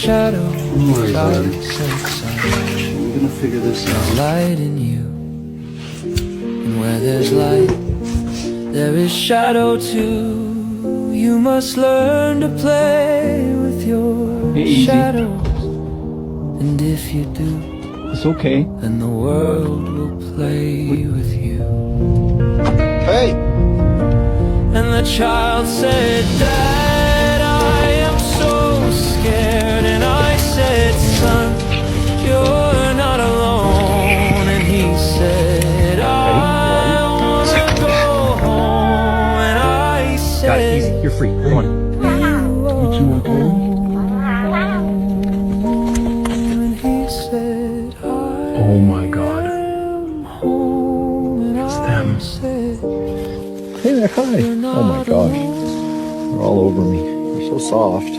shadow. Don't worry about it. Sunshine. We're gonna figure this out. Light in you, and where there's light, there is shadow too. You must learn to play with your Easy. shadows, and if you do, It's okay. then the world will play with you. Hey! And the child said, Dad, I am so scared. And I said, son, you're not alone. And he said, I wanna go home. And I said, Got it. Easy. You're free. Come on. You okay? and he said, Oh my god. I'm home. And It's I them. said, Hey there, hi. Oh my gosh. You're all over me. You're so soft.